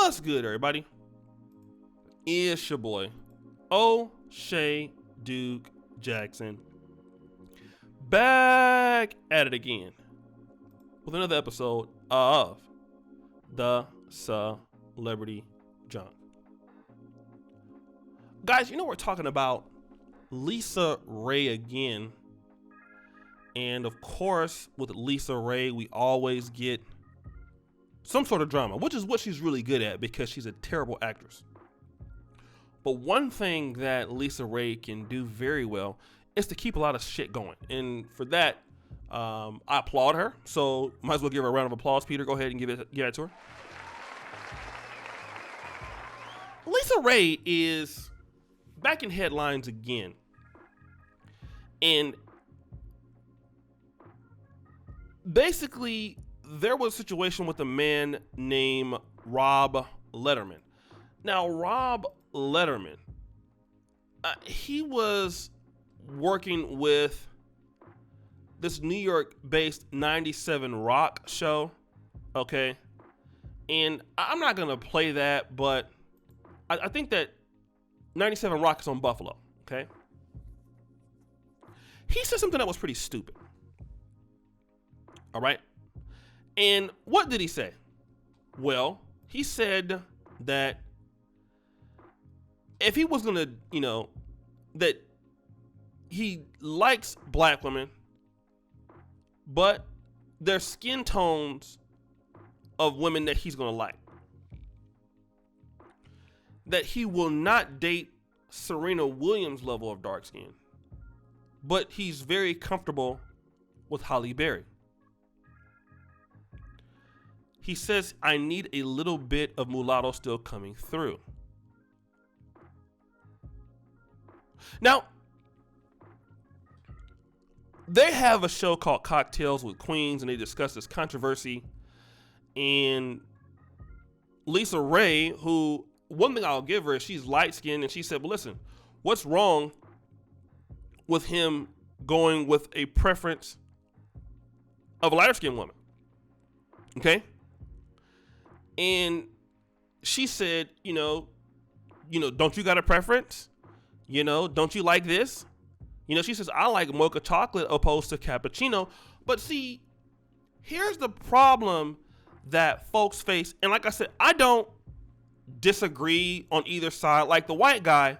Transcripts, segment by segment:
What's good, everybody? It's your boy, O'Shea Duke Jackson, back at it again with another episode of the Celebrity Junk. Guys, we're talking about Lisa Raye again. And of course, with Lisa Raye, we always get some sort of drama, which is what she's really good at because she's a terrible actress. But one thing that Lisa Raye can do very well is to keep a lot of shit going. And for that, I applaud her. So might as well give her a round of applause. Peter, go ahead and give it to her. Lisa Raye is back in headlines again. And basically, there was a situation with a man named Rob Lederman. Now, Rob Lederman, he was working with this New York-based 97 Rock show, okay? And I'm not going to play that, but I think that 97 Rock is on Buffalo, okay? He said something that was pretty stupid. All right. And what did he say? Well, he said that if he was going to, that he likes black women, but there's skin tones of women that he's going to like. That he will not date Serena Williams' level of dark skin, but he's very comfortable with Halle Berry. He says, I need a little bit of mulatto still coming through. Now, they have a show called Cocktails with Queens, and they discuss this controversy. And Lisa Raye, who, one thing I'll give her is she's light-skinned, and she said, well, listen, what's wrong with him going with a preference of a lighter-skinned woman? Okay? And she said, don't you got a preference? Don't you like this? She says, I like mocha chocolate opposed to cappuccino. But see, here's the problem that folks face. And like I said, I don't disagree on either side. Like the white guy,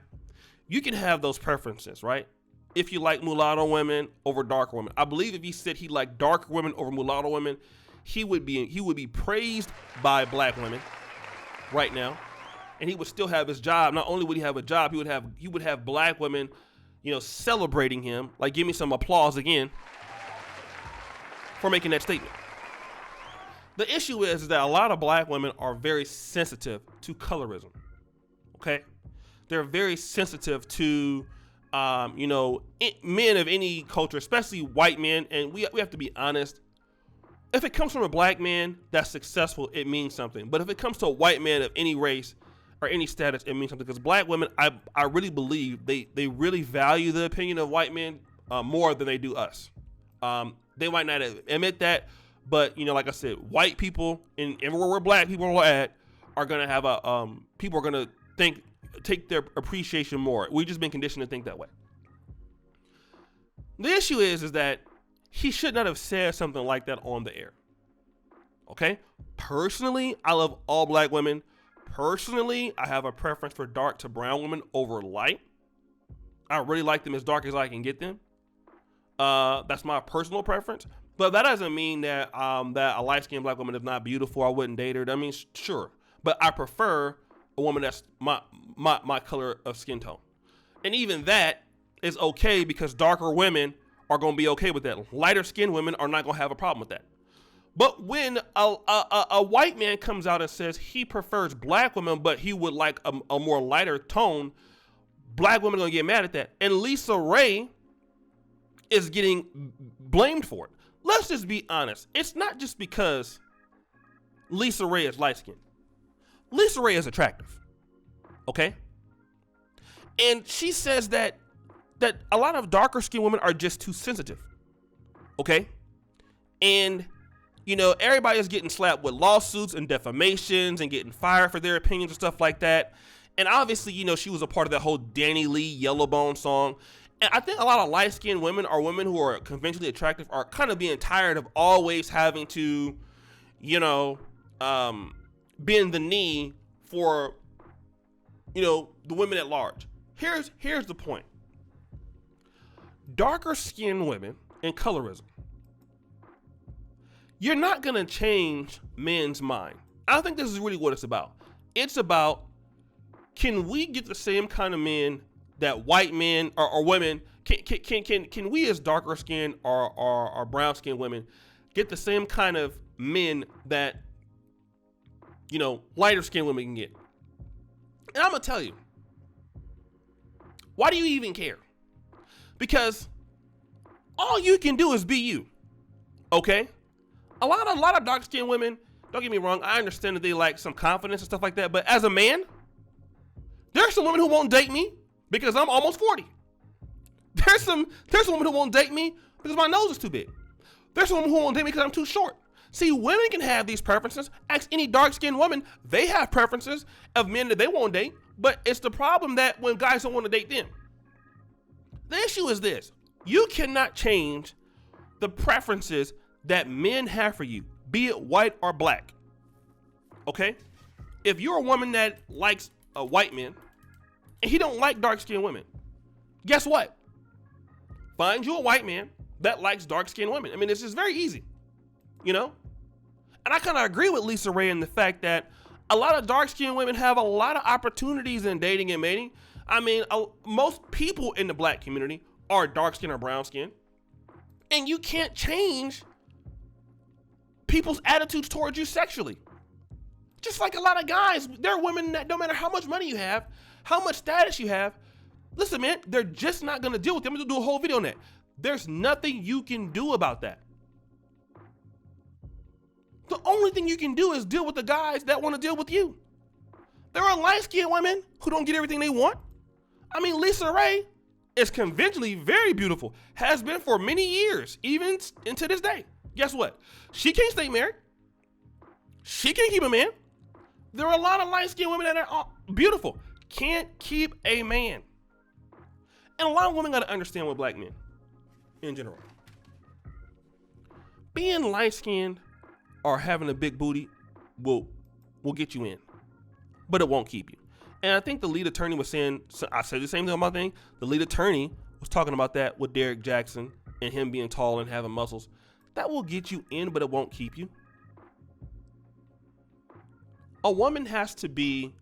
you can have those preferences, right? If you like mulatto women over dark women. I believe if he said he liked dark women over mulatto women, he would be praised by black women right now, and he would still have his job. Not only would he have a job, he would have black women, celebrating him. Like, give me some applause again for making that statement. The issue is that a lot of black women are very sensitive to colorism. Okay, they're very sensitive to men of any culture, especially white men, and we have to be honest. If it comes from a black man that's successful, it means something. But if it comes to a white man of any race or any status, it means something. Because black women, I really believe they really value the opinion of white men more than they do us. They might not admit that, but like I said, white people and everywhere where black people are at are gonna have people are gonna take their appreciation more. We've just been conditioned to think that way. The issue is that he should not have said something like that on the air. Okay? Personally, I love all black women. Personally, I have a preference for dark to brown women over light. I really like them as dark as I can get them. That's my personal preference. But that doesn't mean that that a light-skinned black woman is not beautiful. I wouldn't date her. That means, sure. But I prefer a woman that's my color of skin tone. And even that is okay because darker women are going to be okay with that. Lighter skinned women are not going to have a problem with that. But when a white man comes out and says he prefers black women, but he would like a more lighter tone, black women are going to get mad at that. And Lisa Raye is getting blamed for it. Let's just be honest. It's not just because Lisa Raye is light skinned. Lisa Raye is attractive. Okay? And she says that a lot of darker skinned women are just too sensitive. Okay? And everybody's getting slapped with lawsuits and defamations and getting fired for their opinions and stuff like that. And obviously, she was a part of that whole Danny Lee Yellowbone song. And I think a lot of light-skinned women or women who are conventionally attractive are kind of being tired of always having to, bend the knee for, the women at large. Here's the point. Darker-skinned women and colorism. You're not going to change men's mind. I don't think this is really what it's about. It's about, can we get the same kind of men that white men or women, can we as darker skinned or brown skinned women get the same kind of men that, lighter skinned women can get? And I'm going to tell you, why do you even care? Because all you can do is be you, okay? A lot of dark-skinned women, don't get me wrong, I understand that they like some confidence and stuff like that, but as a man, there's some women who won't date me because I'm almost 40. There's some women who won't date me because my nose is too big. There's some women who won't date me because I'm too short. See, women can have these preferences. Ask any dark-skinned woman, they have preferences of men that they won't date, but it's the problem that when guys don't want to date them. The issue is this. You cannot change the preferences that men have for you, be it white or black. Okay? If you're a woman that likes a white man and he don't like dark-skinned women, guess what? Find you a white man that likes dark-skinned women. I mean, it's just very easy, And I kind of agree with Lisa Raye in the fact that a lot of dark-skinned women have a lot of opportunities in dating and mating. I mean, most people in the black community are dark-skinned or brown-skinned, and you can't change people's attitudes towards you sexually. Just like a lot of guys, there are women that no matter how much money you have, how much status you have, listen, man, they're just not going to deal with them. I'm going to do a whole video on that. There's nothing you can do about that. The only thing you can do is deal with the guys that want to deal with you. There are light-skinned women who don't get everything they want. I mean, Lisa Raye is conventionally very beautiful, has been for many years, even into this day. Guess what? She can't stay married. She can't keep a man. There are a lot of light-skinned women that are beautiful, can't keep a man. And a lot of women got to understand with black men in general. Being light-skinned or having a big booty will get you in, but it won't keep you. And I think the lead attorney was saying, I said the same thing on my thing. The lead attorney was talking about that with Derek Jackson and him being tall and having muscles. That will get you in, but it won't keep you. A woman has to be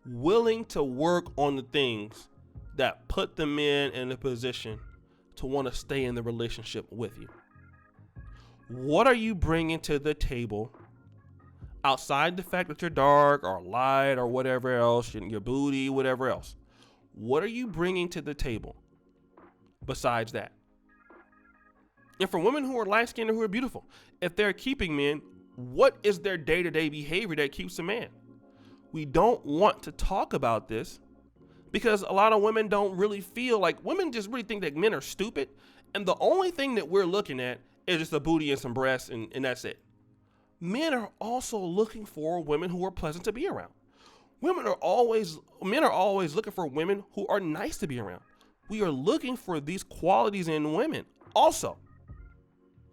willing to work on the things that put the man in a position to want to stay in the relationship with you. What are you bringing to the table outside the fact that you're dark or light or whatever else, your booty, whatever else? What are you bringing to the table besides that? And for women who are light-skinned and who are beautiful, if they're keeping men, what is their day-to-day behavior that keeps a man? We don't want to talk about this because a lot of women don't really feel like, women just really think that men are stupid. And the only thing that we're looking at is just a booty and some breasts and that's it. Men are also looking for women who are pleasant to be around. Men are always looking for women who are nice to be around. We are looking for these qualities in women also.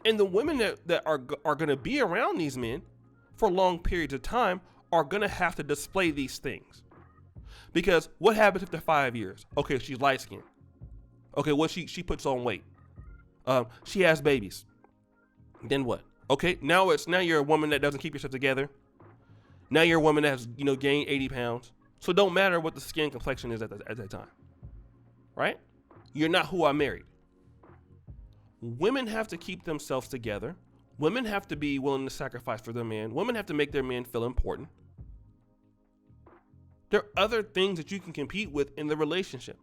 And the women that are going to be around these men for long periods of time are going to have to display these things. Because what happens after 5 years? Okay, she's light skinned. Okay, well, she puts on weight. She has babies. Then what? Okay, now you're a woman that doesn't keep yourself together. Now you're a woman that has, gained 80 pounds. So it don't matter what the skin complexion is at that time. Right? You're not who I married. Women have to keep themselves together. Women have to be willing to sacrifice for their man. Women have to make their man feel important. There are other things that you can compete with in the relationship.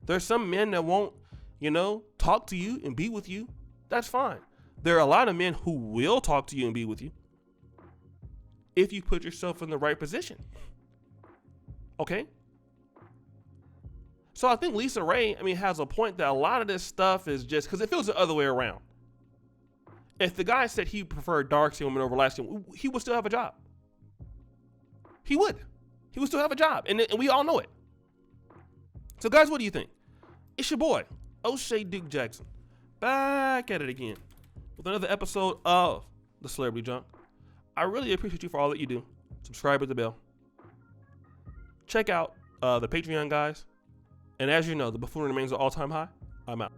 There's some men that won't, talk to you and be with you. That's fine. There are a lot of men who will talk to you and be with you if you put yourself in the right position. Okay? So I think Lisa Raye, has a point that a lot of this stuff is just because it feels the other way around. If the guy said he preferred dark skin women over light skin, he would still have a job. He would. He would still have a job, and we all know it. So, guys, what do you think? It's your boy, O'Shea Duke Jackson, back at it again with another episode of The Celebrity Junk. I really appreciate you for all that you do. Subscribe with the bell. Check out the Patreon, guys. And as you know, the buffoonery remains at all-time high. I'm out.